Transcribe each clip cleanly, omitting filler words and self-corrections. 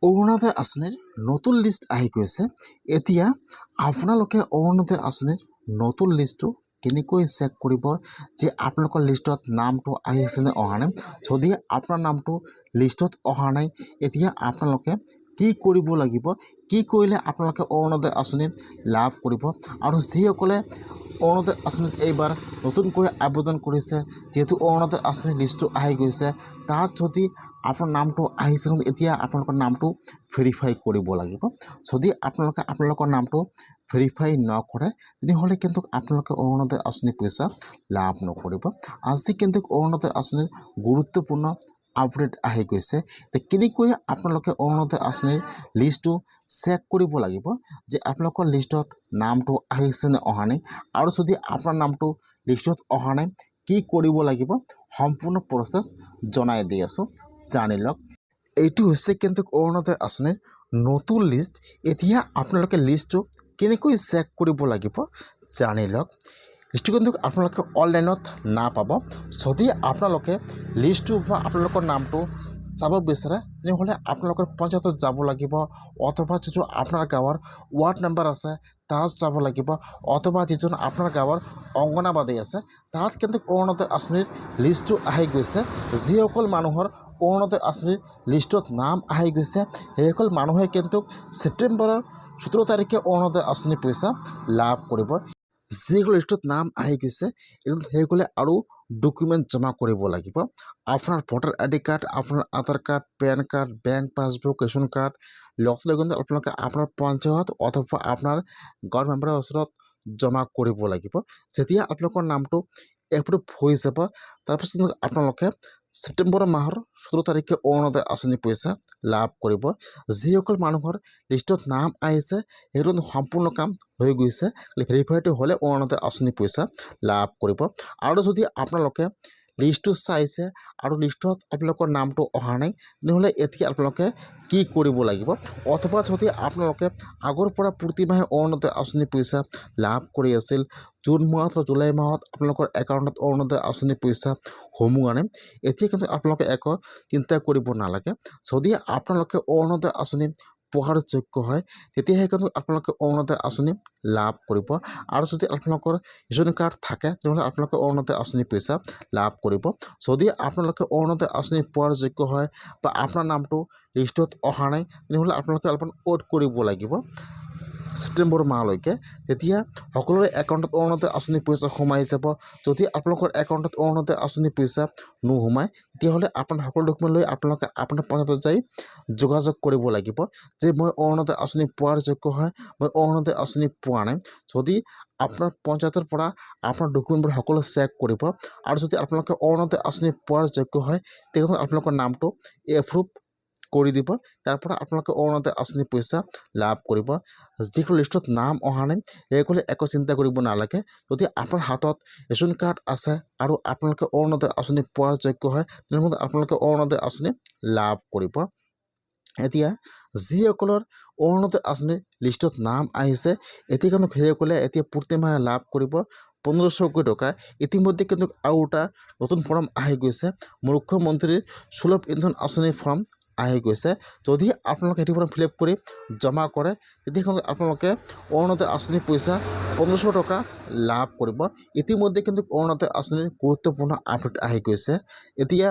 অৰুণোদয় আঁচনিৰ নতুন লিষ্ট আহি গৈছে। এতিয়া আপোনালোকে অৰুণোদয় আঁচনিৰ নতুন লিষ্টটো কেনেকৈ চেক কৰিব যে আপোনালোকৰ লিষ্টত নামটো আহিছে নে অহা নাই। যদি আপোনাৰ নামটো লিষ্টত অহা নাই, এতিয়া আপোনালোকে কি কৰিব লাগিব, কি কৰিলে আপোনালোকে অৰুণোদয় আঁচনি লাভ কৰিব। আৰু যিসকলে অৰুণোদয় আঁচনিত এইবাৰ নতুনকৈ আবেদন কৰিছে, যিহেতু অৰুণোদয় আঁচনিৰ লিষ্টটো আহি গৈছে, তাত যদি আপোনাৰ নামটো আহিছে, এতিয়া আপোনালোকৰ নামটো ভেৰিফাই কৰিব লাগিব। যদি আপোনালোকৰ নামটো ভেৰিফাই নকৰে, তেনেহ'লে কিন্তু আপোনালোকে অৰুণোদয় আঁচনি পইচা লাভ নকৰিব। আজি কিন্তু অৰুণোদয় আঁচনিৰ গুৰুত্বপূৰ্ণ আপডেট আহি গৈছে। কেনেকৈ আপোনালোকে অৰুণোদয় আঁচনিৰ লিষ্টটো চেক কৰিব লাগিব যে আপোনালোকৰ লিষ্টত নামটো আহিছে নে অহা নাই। আৰু যদি আপোনাৰ নামটো লিষ্টত অহা নাই, কি কৰিব লাগিব, সম্পূৰ্ণ প্ৰচেছ জনাই দি আছোঁ, জানি লওক। এইটো হৈছে কিন্তু অৰুণোদয় আঁচনিৰ নতুন লিষ্ট। এতিয়া আপোনালোকে লিষ্টটো কেনেকৈ চেক কৰিব লাগিব জানি লওক। লিষ্টটো কিন্তু আপোনালোকে অনলাইনত নাপাব। যদি আপোনালোকে লিষ্টটো বা আপোনালোকৰ নামটো চাব বিচাৰে, তেনেহ'লে আপোনালোকৰ পঞ্চায়তত যাব লাগিব, অথবা যিটো আপোনাৰ গাঁৱৰ ৱাৰ্ড নাম্বাৰ আছে তাত যাব লাগিব, অথবা যিজন আপোনাৰ গাঁৱৰ অংগনাবাদী আছে তাত কিন্তু অৰুণোদয় আঁচনিৰ লিষ্টটো আহি গৈছে। যিসকল মানুহৰ অৰুণোদয় আঁচনিৰ লিষ্টত নাম আহি গৈছে, সেইসকল মানুহে কিন্তু ছেপ্টেম্বৰৰ 17 তাৰিখে অৰুণোদয় আঁচনি পইচা লাভ কৰিব। যিসকল লিষ্টত নাম আহি গৈছে, সেইসকলে আৰু ডকুমেণ্ট জমা কৰিব লাগিব। আপোনাৰ ভোটাৰ ID কাৰ্ড, আপোনাৰ Aadhaar card, PAN card, bank passbook, ration card লগতে কিন্তু আপোনালোকে আপোনাৰ পঞ্চায়ত অথবা আপোনাৰ গাঁৱৰ মেম্বাৰৰ ওচৰত জমা কৰিব লাগিব। যেতিয়া আপোনালোকৰ নামটো এপ্ৰুভ হৈ যাব, তাৰপিছত কিন্তু আপোনালোকে ছেপ্টেম্বৰ মাহৰ 17 তাৰিখে অৰুণোদয় আঁচনি পইচা লাভ কৰিব। যিসকল মানুহৰ লিষ্টত নাম আহিছে, সেইটো সম্পূৰ্ণ কাম হৈ গৈছে, ভেৰিফাইটো হ'লে অৰুণোদয় আঁচনি পইচা লাভ কৰিব। আৰু যদি আপোনালোকে লিষ্টটো চাইছে আৰু লিষ্টত আপোনালোকৰ নামটো অহা নাই, তেনেহ'লে এতিয়া আপোনালোকে কি কৰিব লাগিব। অথবা যদি আপোনালোকে আগৰ পৰা প্ৰতিমাহে অৰুণোদয় আঁচনি পইচা লাভ কৰি আছিল, জুন মাহত বা জুলাই মাহত আপোনালোকৰ একাউণ্টত অৰুণোদয় আঁচনি পইচা সোমোৱা নাই, এতিয়া কিন্তু আপোনালোকে একো চিন্তা কৰিব নালাগে। যদি আপোনালোকে অৰুণোদয় আঁচনি পোৱাৰ যোগ্য হয়, তেতিয়াহে কিন্তু আপোনালোকে অৰুণোদয় আঁচনি লাভ কৰিব। আৰু যদি আপোনালোকৰ ৰেচন কাৰ্ড থাকে, তেনেহ'লে আপোনালোকে অৰুণোদয় আঁচনি পইচা লাভ কৰিব। যদি আপোনালোকে অৰুণোদয় আঁচনি পোৱাৰ যোগ্য হয় বা আপোনাৰ নামটো লিষ্টত অহা নাই, তেনেহ'লে আপোনালোকে অলপমান ৱেইট কৰিব লাগিব ছেপ্টেম্বৰ মাহলৈকে। তেতিয়া সকলোৰে একাউণ্টত অৰুণোদয় আঁচনি পইচা সোমাই যাব। যদি আপোনালোকৰ একাউণ্টত অৰুণোদয় আঁচনি পইচা নোসোমায়, তেতিয়াহ'লে আপোনাৰ সকলো ডকুমেণ্ট লৈ আপোনালোকে আপোনাৰ পঞ্চায়তত যাই যোগাযোগ কৰিব লাগিব যে মই অৰুণোদয় আঁচনি পোৱাৰ যোগ্য হয়, মই অৰুণোদয় আঁচনি পোৱা নাই। যদি আপোনাৰ পঞ্চায়তৰ পৰা আপোনাৰ ডকুমেণ্টবোৰ সকলো চেক কৰিব, আৰু যদি আপোনালোকে অৰুণোদয় আঁচনি পোৱাৰ যোগ্য হয়, তেতিয়াহ'লে আপোনালোকৰ নামটো এপ্ৰুভ কৰি দিব। তাৰ পৰা আপোনালোকে অৰুণোদয় আঁচনি পইচা লাভ কৰিব। যিসকল লিষ্টত নাম অহা নাই, সেইসকলে একো চিন্তা কৰিব নালাগে। যদি আপোনাৰ হাতত ৰেচন কাৰ্ড আছে আৰু আপোনালোকে অৰুণোদয় আঁচনি পোৱাৰ যোগ্য হয়, তেনেহ'লে আপোনালোকে অৰুণোদয় আঁচনি লাভ কৰিব। এতিয়া যিসকলৰ অৰুণোদয় আঁচনিৰ লিষ্টত নাম আহিছে, এতিয়া কিন্তু সেইসকলে এতিয়া প্ৰতিমাহে লাভ কৰিব 1500 টকা। ইতিমধ্যে কিন্তু আৰু এটা নতুন ফৰ্ম আহি গৈছে, মুখ্যমন্ত্ৰীৰ সুলভ ইন্ধন আঁচনিৰ ফৰ্ম আহি গৈছে। যদি আপোনালোকে সেইটো ফৰ্ম ফিল আপ কৰি জমা কৰে, তেতিয়া কিন্তু আপোনালোকে অৰুণোদয় আঁচনিৰ পইচা 1500 টকা লাভ কৰিব। ইতিমধ্যে কিন্তু অৰুণোদয় আঁচনিৰ গুৰুত্বপূৰ্ণ আপডেট আহি গৈছে। এতিয়া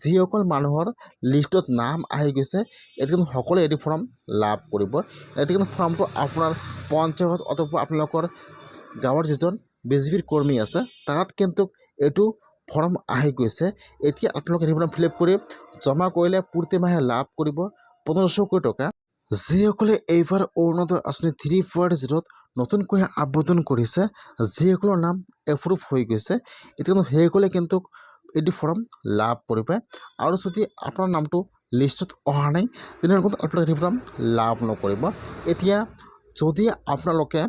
যিসকল মানুহৰ লিষ্টত নাম আহি গৈছে, এতিয়া কিন্তু সকলোৱে এটি ফৰ্ম লাভ কৰিব। এতিয়া কিন্তু ফৰ্মটো আপোনাৰ পঞ্চায়ত অথবা আপোনালোকৰ গাঁৱৰ যিজন বিজেপিৰ কৰ্মী আছে, তাত কিন্তু এইটো ফৰ্ম আহি গৈছে। এতিয়া আপোনালোকে সেই ফৰ্ম ফিল আপ কৰি জমা কৰিলে প্ৰতিমাহে লাভ কৰিব 1500 টকা। যিসকলে এইবাৰ অৰুণোদয় আঁচনি 3.0 নতুনকৈ আবেদন কৰিছে, যিসকলৰ নাম এপ্ৰুভ হৈ গৈছে, এতিয়া কিন্তু সেইসকলে কিন্তু এইটো ফৰ্ম লাভ কৰিব। আৰু যদি আপোনাৰ নামটো লিষ্টত অহা নাই, তেনেহ'লে কিন্তু আপোনালোকে এইটো ফৰ্ম লাভ নকৰিব। এতিয়া যদি আপোনালোকে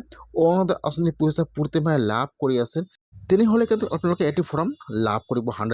অৰুণোদয় আঁচনি পইচা প্ৰতিমাহে লাভ কৰি আছে, তেনেহ'লে কিন্তু আপোনালোকে এইটো ফৰ্ম লাভ কৰিব 100%।